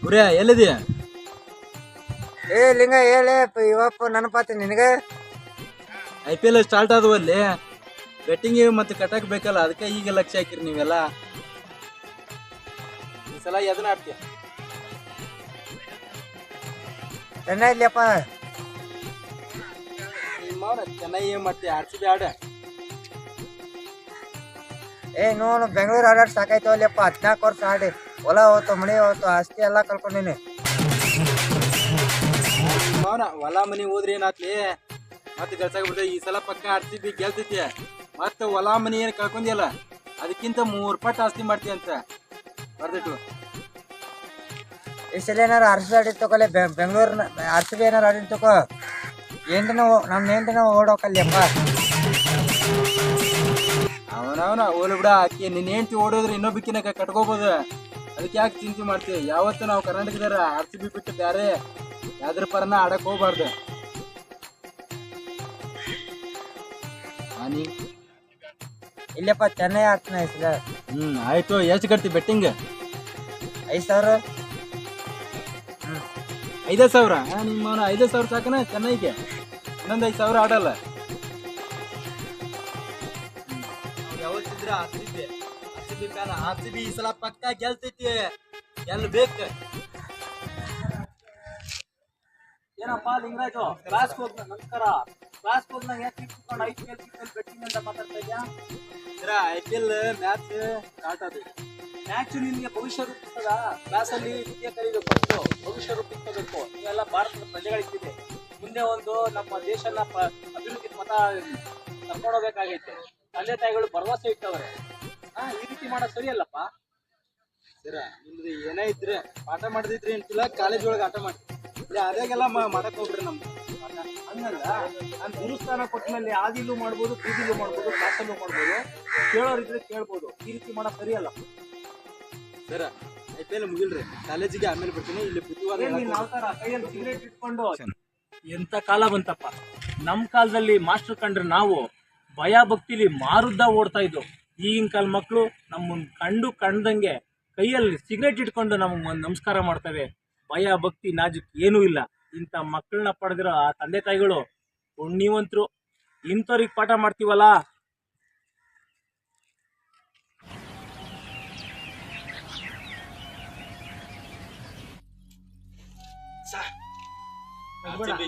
ಗುರಿಯ ಎಲ್ಲಿದೀಯ? ಏ ಲಿಂಗ ಹೇಳಿ ಇವಪ್ಪ ನೆನಪಾತಿ ನಿನಗೆ. IPL ಸ್ಟಾರ್ಟ್ ಆದವಲ್ಲಿ ಬೆಟ್ಟಿಂಗ್ ಮತ್ತೆ ಕಟ್ಟಕ್ ಬೇಕಲ್ಲ, ಅದಕ್ಕೆ ಈಗ ಲಕ್ಷ ಹಾಕಿರಿ ನೀವೆಲ್ಲ. ಈ ಸಲ ಎದನ್ನ ಆಡ್ತೀಯ? ಚೆನ್ನೈ ಇಲ್ಲಪ್ಪ. ಚೆನ್ನೈ ಮತ್ತೆ RCB ಆಡ. ಏ ನೋಡು ಬೆಂಗಳೂರು ಆಡಾಡ್ ಸಾಕಾಯ್ತು ಅಲ್ಲಪ್ಪ. 14 ವರ್ಷ ಆಡಿ ಹೊಲ ಹೋತು, ಮಳೆ ಹೋತು, ಆಸ್ತಿ ಎಲ್ಲ ಕಳ್ಕೊಂಡಿನಿ. ಹೊಲ ಮನಿ ಹೋದ್ರಿ ಏನಾತ್ಲಿ, ಮತ್ತೆ ಗೆಲ್ಸಾಕ ಬಿಡ್ತೇವೆ. ಈ ಸಲ ಪಕ್ಕ RCB ಗೆಲ್ತೈತಿ. ಮತ್ತೆ ಹೊಲ ಮನಿ ಏನ್ ಕಳ್ಕೊಂಡಿಯಲ್ಲ, ಅದಕ್ಕಿಂತ 3 ಪಟ್ಟು ಆಸ್ತಿ ಮಾಡ್ತಿ ಅಂತ ಬರ್ದಿಟ್ಟು. ಈ ಸಲ ಏನಾರು RCB ಆಡಿ ತಗೊಳ್ಳಿ, ಬೆಂಗಳೂರಿನ RCB ಏನಾರು ಆಡಿ ತಗೋ, ನಮ್ಮ ಹೆಂಡನ ಓಡೋಕಲ್ಲಪ್ಪ. ಅವನವನ ಓಲಿ ಬಿಡ, ಆಕಿ ನಿನ್ನ ಹೆಂಡ್ತಿ ಓಡೋದ್ರೆ ಇನ್ನೊಬ್ಬಕಿನ ಕಟ್ಕೋಬೋದು. ಅದಕ್ಕೆ ಯಾಕೆ ಚಿಂತೆ ಮಾಡ್ತೀವಿ? ಯಾವತ್ತು ನಾವು ಕರ್ನಾಟಕದಾರ RCB ಬಿಟ್ಟು ಬೇರೆ ಯಾವ್ದ್ರ ಪರನ ಆಡಕ್ ಹೋಗ್ಬಾರ್ದು. ಇಲ್ಲಪ್ಪ ಚೆನ್ನೈ ಆಡ್ತಾನೆ ಈ ಸಲ. ಆಯ್ತು. ಎಷ್ಟು ಕಟ್ತಿ ಬೆಟ್ಟಿಂಗ್? 5,000. 5,000? ನಿಮ್ಮ 5,000 ಸಾಕನ ಚೆನ್ನೈಗೆ? ಇನ್ನೊಂದು 5,000 ಆಡಲ್ಲ. ಯಾವತ್ತಿದ್ರ RCB ಫ್ಯಾನ್. RCB ಈ ಸಲ ಪಕ್ಕ ಗೆಲ್ತೈತಿ, ಗೆಲ್ಬೇಕು. ಏನಪ್ಪಾ ಲಿಂಗರಾಜು, ಕ್ಲಾಸ್ಗೆ ಹೋಗ್ನ ನಮಸ್ಕಾರ. ಕ್ಲಾಸ್ಗೆ ಹೋಗ್ನಾಗ ಯಾಕೆ ಕೂತ್ಕೊಂಡು IPL ಬೆಟ್ಟಿಂಗ್ ಅಂತ ಮಾತಾಡ್ತಾ ಇದ್ಯಾ? IPL ಮ್ಯಾಚ್ ಸ್ಟಾರ್ಟ್ ಆದ. ಮ್ಯಾಚ್ ನಿನ್ಗೆ ಭವಿಷ್ಯ ರೂಪಿಸ್ತದ. ಕ್ಲಾಸಲ್ಲಿ ವಿದ್ಯೆ ಕಲಿಬೇಕು, ಭವಿಷ್ಯ ರೂಪಿಸಬೇಕು. ನೀವೆಲ್ಲ ಭಾರತದ ಪ್ರಜೆಗಳಿದ್ದೀವಿ. ಮುಂದೆ ಒಂದು ನಮ್ಮ ದೇಶನ ಅಭಿವೃದ್ಧಿ ಪಥ ಕರ್ಕೊಂಡೋಗ್ಬೇಕಾಗೈತೆ. ತಂದೆ ತಾಯಿಗಳು ಭರವಸೆ ಇಟ್ಟವ್ರೆ. ಈ ರೀತಿ ಮಾಡೋದು ಸರಿಯಲ್ಲಪ್ಪ. ಸರ ನಿಮ್ದು ಏನೇ ಇದ್ರೆ ಪಾಠ ಮಾಡದಿದ್ರಿ ಅಂತಿಲ್ಲ, ಕಾಲೇಜ್ ಒಳಗೆ ಆಟ ಮಾಡ್ತೀವಿ. ಅದಾಗೆಲ್ಲ ಮಾಡಕ್ ಹೋಗ್ರಿ. ನಮ್ದು ಹಂಗಲ್ಲ, ನಾನು ಗುರುಸ್ಥಾನ ಕೊಟ್ಟ ಮೇಲೆ ಆದಿಲೂ ಮಾಡ್ಬೋದು, ಬೀದಿಲೂ ಮಾಡ್ಬೋದು, ಕ್ಲಾಸಲ್ಲೂ ಮಾಡ್ಬೋದು. ಕೇಳೋರಿದ್ರೆ ಕೇಳ್ಬೋದು. ಈ ರೀತಿ ಮಾಡೋದು ಸರಿಯಲ್ಲ ಸರ. IPL ಮುಗಿಲ್ರಿ, ಕಾಲೇಜಿಗೆ ಆಮೇಲೆ ಬರ್ತೀನಿ. ಇಲ್ಲಿ ಬುದ್ಧಿವಾದ ಕೈಯಲ್ಲಿ ಸಿಗರೇಟ್ ಇಟ್ಕೊಂಡು ಎಂತ ಕಾಲ ಬಂತಪ್ಪ. ನಮ್ಮ ಕಾಲದಲ್ಲಿ ಮಾಸ್ಟರ್ ಕಂಡ್ರೆ ನಾವು ಭಯ ಭಕ್ತಿಲಿ ಮಾರುದ್ದ ಓಡ್ತಾ ಇದ್ವು. ಈಗಿನ ಕಾಲ ಮಕ್ಕಳು ನಮ್ಮನ್ನು ಕಂಡಂಗೆ ಕೈಯಲ್ಲಿ ಸಿಗರೇಟ್ ಇಟ್ಕೊಂಡು ನಮಗೆ ಒಂದು ನಮಸ್ಕಾರ ಮಾಡ್ತವೆ. ಭಯ ಭಕ್ತಿ ನಾಜುಕ್ ಏನೂ ಇಲ್ಲ. ಇಂಥ ಮಕ್ಕಳನ್ನ ಪಡೆದಿರೋ ಆ ತಂದೆ ತಾಯಿಗಳು ಪುಣ್ಯವಂತರು. ಇಂಥವ್ರಿಗೆ ಪಾಠ ಮಾಡ್ತೀವಲ್ಲ.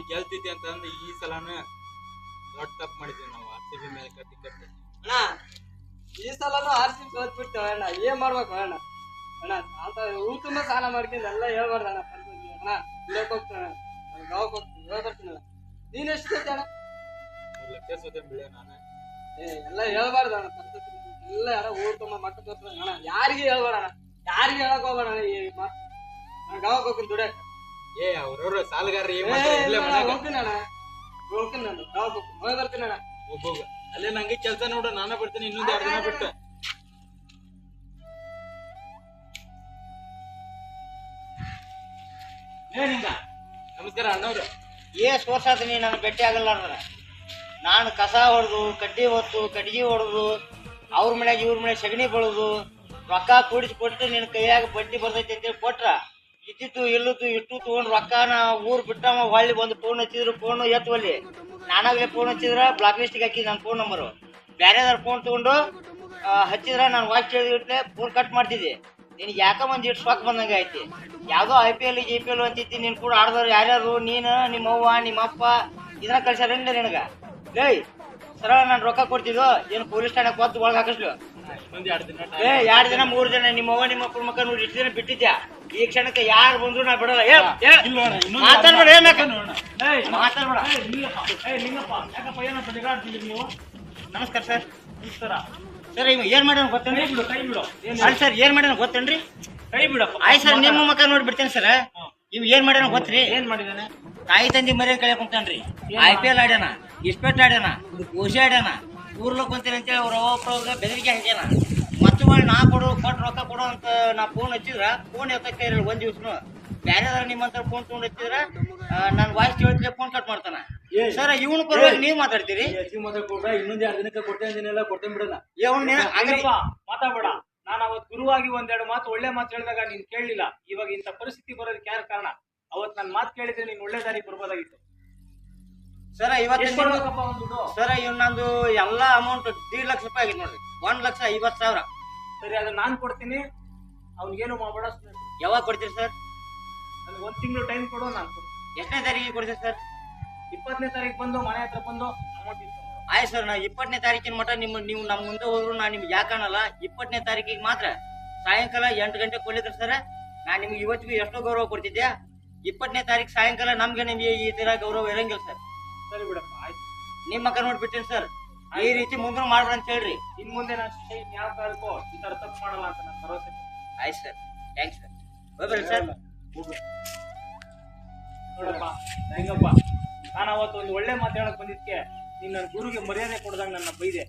ಗೆಲ್ತೈತಿ ಅಂತಂದ್ರೆ ಈ ಸಲಾನ ದೊಡ್ಡ ತಪ್ಪು ಮಾಡಿದ್ವಿ ನಾವು. RCB ಮೇಲೆ ಕಟ್ಟಿ ಅಣ್ಣ ಈ ಸಲನು RCB ಸೋತ್ ಬಿಡ್ತೇವೆ ಅಣ್ಣ. ಏನ್ ಮಾಡ್ಬೇಕು ಅಣ್ಣ? ಅಣ್ಣ ಅಂತ ಊರ್ ತುಂಬಾ ಸಾಲ ಮಾಡ್ಕೊಂಡು ಎಲ್ಲ ಹೇಳ್ಬಾರ್ದು ಅಣ್ಣ. ಅಣ್ಣ ಇಡಕ್ ಹೋಗ್ತಾನೆ, ಗಾವಕ್ ಹೋಗ್ತೀನಿ, ಹೇಳ್ಬರ್ತೀನಿ ಅಣ್ಣ. ನೀನ್ ಎಷ್ಟು ಸೋತೆ ಅಣ್ಣ? 3 ಲಕ್ಷ ಸೋತೆ ಬಿಡ ನಾನು. ಎಲ್ಲ ಹೇಳ್ಬಾರ್ದು ಅಣ್ಣ. ಎಲ್ಲ ಅಣ್ಣ ಊರ್ ತುಂಬಾ ಮಕ್ಕ ತೋರ್ಸ ಅಣ್ಣ. ಯಾರಿಗೆ ಹೇಳ್ಬೇಡ ಅಣ್ಣ, ಯಾರಿಗೆ ಹೇಳಕ್ ಹೋಗ್ಬೇಡ ಅಣ್ಣ. ಈ ಮಾತು ನಾನು ಗಾವಕ್ ಹೋಗ್ತೀನಿ ದುಡಿಯಕ್. ಅವ್ರವ್ರ ಸಾಲಗಾರ ಹೋಗ್ತೀನಿ ಅಣ್ಣ, ಹೋಗ್ತೀನಿ ನಾನು ಗಾವಕ್ ಹೋಗ್ತೀನಿ, ಹೋಗಿ ಬರ್ತೀನಿ ಅಣ್ಣ. ಹೋಗ ಅಲ್ಲೇ ನಂಗೆ ಕೆಲಸ ನೋಡು, ನಾನೇ ಬರ್ತೀನಿ ಇನ್ನೊಂದು 2 ದಿನ ಬಿಟ್ಟು. ನಮಸ್ಕಾರ ಅಣ್ಣವ್ರು. ವರ್ಷ ಆತೀನಿ ನಾನು ಭೇಟಿ ಆಗಲ್ಲ. ನಾನು ಕಸ ಹೊಡೆದು, ಕಡ್ಡಿ ಹೊತ್ತು, ಕಡ್ಗಿ ಹೊಡೆದು, ಅವ್ರ ಮನ್ಯಾಗ ಇವ್ರ ಮನ್ಯಾಗ ಸಗಣಿ ಬೆಳೆದು, ರೊಕ್ಕ ಕೊಟ್ಟು ನಿನ್ನ ಕೈಯಾಗ ಬಡ್ಡಿ ಬರ್ತೈತಿ ಅಂತೇಳಿ ಕೊಟ್ರ ಇದ್ದಿತ್ತು ಇಲ್ಲದ್ದು ಇಷ್ಟು ತಗೊಂಡು ರೊಕ್ಕನ ಊರ್ ಬಿಟ್ಟವ. ಹೊಳ್ಳಿ ಬಂದು ಫೋನ್ ಹಚ್ಚಿದ್ರು, ಫೋನ್ ಎತ್ತುವಲ್ಲಿ. ನಾನಾಗಲೇ ಫೋನ್ ಹಚ್ಚಿದ್ರ ಬ್ಲಾಕ್ ಲಿಸ್ಟಿಗೆ ಹಾಕಿ ನನ್ನ ಫೋನ್ ನಂಬರು. ಬೇರೆದಾರ ಫೋನ್ ತಗೊಂಡು ಹಚ್ಚಿದ್ರ ನಾನು ವಾಚ್ ಕೇಳಿಟ್ಲೆ ಫೋನ್ ಕಟ್ ಮಾಡ್ತಿದ್ದೆ. ನಿನಗೆ ಯಾಕ ಒಂದು ಇಟ್ಟು ಶಾಕ್ ಬಂದಂಗೆ ಐತಿ. ಯಾವುದೋ IPL GPL ಅಂತಿತ್ತು. ನೀನು ಕೂಡ ಆಡ್ದವ್ರು ಯಾರ್ಯಾರು? ನೀನು, ನಿಮ್ಮ ಅವ್ವ, ನಿಮ್ಮ ಅಪ್ಪ ಇದನ್ನ ಕಳ್ಸ್ಯಾರೇನಿಲ್ಲ ನಿನಗ? ಏಯ್ ಸರಳ ನಾನು ರೊಕ್ಕ ಕೊಡ್ತಿದ್ವು. ಏನು ಪೊಲೀಸ್ ಠಾಣೆಗೆ ಹೊತ್ತು ಒಳಗೆ ಹಾಕಿಸ್ಲು. 2 ದಿನ 3 ದಿನ ನಿಮ್ಮ ಅವ್ವ ನಿಮ್ಮ ಅಪ್ಪನ ಮಕ್ಕ ನೋಡಿ ಇಷ್ಟು ದಿನ ಬಿಟ್ಟಿದ್ಯಾ. ಈ ಕ್ಷಣಕ್ಕೆ ಯಾರು ಬಂದ್ರು ನಾ ಬಿಡಲ್ಲ. ಮಾತಾಡ್ಬೇಡ, ಮಾತಾಡ್ಬೇಡ. ನಮಸ್ಕಾರ ಸರ್. ನಮಸ್ಕಾರ ಸರ್. ಇವ ಏನ್ ಮಾಡ್ಯಾನ ಗೊತ್ತೇನ್ರಿ? ಕೈ ಬಿಡು. ಅಲ್ಲ ಸರ್, ಏನ್ ಮಾಡ್ಯಾನ ಗೊತ್ತೇನ್ರಿ? ಕೈ ಬಿಡಪ್ಪ. ಆಯ್ತು ಸರ್, ನಿಮ್ಮ ಮಕ್ಕ ನೋಡಿ ಬಿಡ್ತೇನೆ ಸರ್. ಇವ್ ಏನ್ ಮಾಡ್ಯಾನ ಗೊತ್ತ್ರಿ? ಏನ್ ಮಾಡಿದಾನೆ? ತಾಯಿ ತಂದಿ ಮರ್ಯ ಕಳೆ ಕುಂತಾನ್ರಿ. IPL ಆಡ್ಯಾನ, ಇಸ್ಪೆಟ್ ಆಡ್ಯಾನ, ಕೋಶಿ ಆಡ್ಯಾನ. ಊರ್ಲಕ್ ಕುಂತೀನಿ ಅಂತೇಳಿ ಅವ್ರ ಒಬ್ಬ ಬೆದರಿಕೆ ಹಾಕ್ಯಾನ. ಮತ್ತು ನಾ ಕೊಟ್ಟು ರೊಕ್ಕ ಕೊಡು ಅಂತ ನಾ ಫೋನ್ ಹಚ್ಚಿದ್ರ ಫೋನ್ ಎತ್ತಕ್ಕೆ ಇರಲ್ಲ ಒಂದ್ ದಿವ್ಸನು. ಬೇರೆದಾರ ನಿಮ್ಮಂತ ಫೋನ್ ತಗೊಂಡ್ ಹಚ್ಚಿದ್ರ ನನ್ ವಾಯ್ಸ್ ಕೇಳಿದ್ರೆ ಫೋನ್ ಕಟ್ ಮಾಡ್ತಾನ. ಸರ್ ಇವನು ಪರವಾಗಿ ನೀವ್ ಮಾತಾಡ್ತೀರಿ? ಇನ್ನೊಂದ್ 2 ದಿನಕ್ಕೆ ಕೊಟ್ಟೆ ಅಂದಿನೆಲ್ಲ ಕೊಟ್ಟೆ ಬಿಡೋಣ. ಮಾತಾಡ್ಬೇಡ. ನಾನು ಅವತ್ತು ಗುರುವಾಗಿ ಒಂದೆರಡು ಮಾತು ಒಳ್ಳೆ ಮಾತು ಹೇಳಿದಾಗ ನೀನ್ ಕೇಳಲಿಲ್ಲ. ಇವಾಗ ಇಂಥ ಪರಿಸ್ಥಿತಿ ಬರೋದಕ್ಕೆ ಯಾರು ಕಾರಣ? ಅವತ್ತು ನನ್ನ ಮಾತು ಕೇಳಿದ್ರೆ ನೀನ್ ಒಳ್ಳೆ ದಾರಿ ಬರ್ಬೋದಾಗಿತ್ತು. ಸರ್ ಎಷ್ಟು ಇವತ್ತು ಕೊಡ್ಬೇಕಪ್ಪ ಒಂದು ದುಡ್ಡು? ಸರ್ ಇವ್ ನಂದು ಎಲ್ಲಾ ಅಮೌಂಟ್ 1.5 ಲಕ್ಷ ರೂಪಾಯಿ ಆಗಿದೆ ನೋಡ್ರಿ. 1,50,000. ಸರಿ, ಅದನ್ನ ನಾನು ಕೊಡ್ತೀನಿ, ಅವ್ನಿಗೇನು ಮಾಡಬೇಡ. ಯಾವಾಗ ಕೊಡ್ತೀರಿ ಸರ್? ನನಗೆ 1 ತಿಂಗಳು ಟೈಮ್ ಕೊಡು, ನಾನು ಕೊಡ್ತೀನಿ. ಎಷ್ಟನೇ ತಾರೀಕಿಗೆ ಕೊಡ್ತೀರಿ ಸರ್? 20ನೇ ತಾರೀಕು ಬಂದು ಮನೆ ಹತ್ರ ಬಂದು ಅಮೌಂಟ್ ಇಸ್ಕೊಂಡು. ಆಯ್ತು ಸರ್, ನಾ 20ನೇ ತಾರೀಕಿನ ಮಟ್ಟ ನೀವು ನಮ್ಮ ಮುಂದೆ ಹೋದ್ರು ನಾನು ನಿಮ್ಗೆ ಯಾಕನ್ನಲ್ಲ. 20ನೇ ತಾರೀಕಿಗೆ ಮಾತ್ರ ಸಾಯಂಕಾಲ 8 ಗಂಟೆ ಕೊಡ್ಲಿದ್ರೆ ಸರ್, ನಾನು ನಿಮ್ಗೆ ಇವತ್ತಿಗೂ ಎಷ್ಟೋ ಗೌರವ ಕೊಡ್ತಿದ್ದೆ. 20ನೇ ತಾರೀಕು ಸಾಯಂಕಾಲ ನಿಮ್ಗೆ ಈ ತರ ಗೌರವ ಇರಂಗಿಲ್ಲ ಸರ್. ಸರಿ ಬಿಡಪ್ಪ, ಆಯ್ತು. ನಿಮ್ಮ ಮಕ್ಕ ನೋಡ್ಬಿಟ್ಟಿನಿ ಸರ್, ಈ ರೀತಿ ಮುಂದೆ ಮಾಡ್ರಿ ಅಂತ ಹೇಳ್ರಿ. ಇನ್ ಮುಂದೆ ನಾನು ಶಿಕ್ಷೆ ಯಾವ ಕಾಲಕ್ಕೋ ಈ ತರ ತಪ್ಪು ಮಾಡಲ್ಲ ಅಂತ ನಾನು ಭರವಸೆ ಕೊಡ್ತೀನಿ. ಆಯ್ತು ಸರ್, ಥ್ಯಾಂಕ್ಸ್ ಸರ್. ಹೋಗ್ಬರ್ರಿ ಸರ್. ನೋಡಪ್ಪ ಹೆಂಗಪ್ಪ, ನಾನು ಅವತ್ತು ಒಂದು ಒಳ್ಳೆ ಮಾತು ಹೇಳಕ್ ಬಂದಿದ್ಕೆ ನೀನ್ ನನ್ನ ಗುರುಗೆ ಮರ್ಯಾದೆ ಕೊಡ್ದಂಗ ನನ್ನ ಬೈದೆ.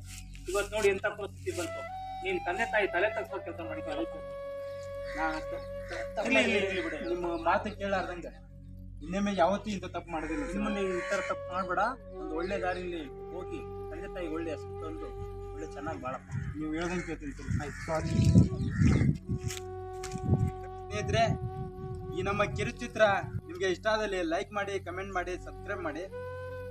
ಇವತ್ತು ನೋಡಿ ಎಂತ ಪರಿಸ್ಥಿತಿ ಬಂತು. ನೀನ್ ತಂದೆ ತಾಯಿ ತಲೆ ತಗ್ಸೋ ಕೆಲಸ ಮಾಡಿದ್ದೆ. ನಿಮ್ಮ ಮಾತು ಕೇಳಾರ್ದಂಗ ಇನ್ನೊಮ್ಮೆ ಯಾವತ್ತೂ ಇಂಥ ತಪ್ಪು ಮಾಡೋದಿಲ್ಲ. ನಿಮ್ಮನ್ನ ಈ ತರ ತಪ್ಪು ಮಾಡ್ಬೇಡ. ಒಂದು ಒಳ್ಳೆ ದಾರಿಲಿ ಹೋಗಿ ತಂದೆ ತಾಯಿ ಒಳ್ಳೆ ಹೆಸರು ತಂದು ಒಳ್ಳೆ ಚೆನ್ನಾಗಿ ಬಾಳಪ್ಪ. ನೀವು ಹೇಳ್ದಂಗೆ ಕೇಳ್ತೀನಿ. ಆಯ್ತು, ಸಾರಿ. ಸ್ನೇಹಿತರೆ, ಈ ನಮ್ಮ ಕಿರುಚಿತ್ರ ನಿಮಗೆ ಇಷ್ಟ ಆದಲ್ಲಿ ಲೈಕ್ ಮಾಡಿ, ಕಮೆಂಟ್ ಮಾಡಿ, ಸಬ್ಸ್ಕ್ರೈಬ್ ಮಾಡಿ.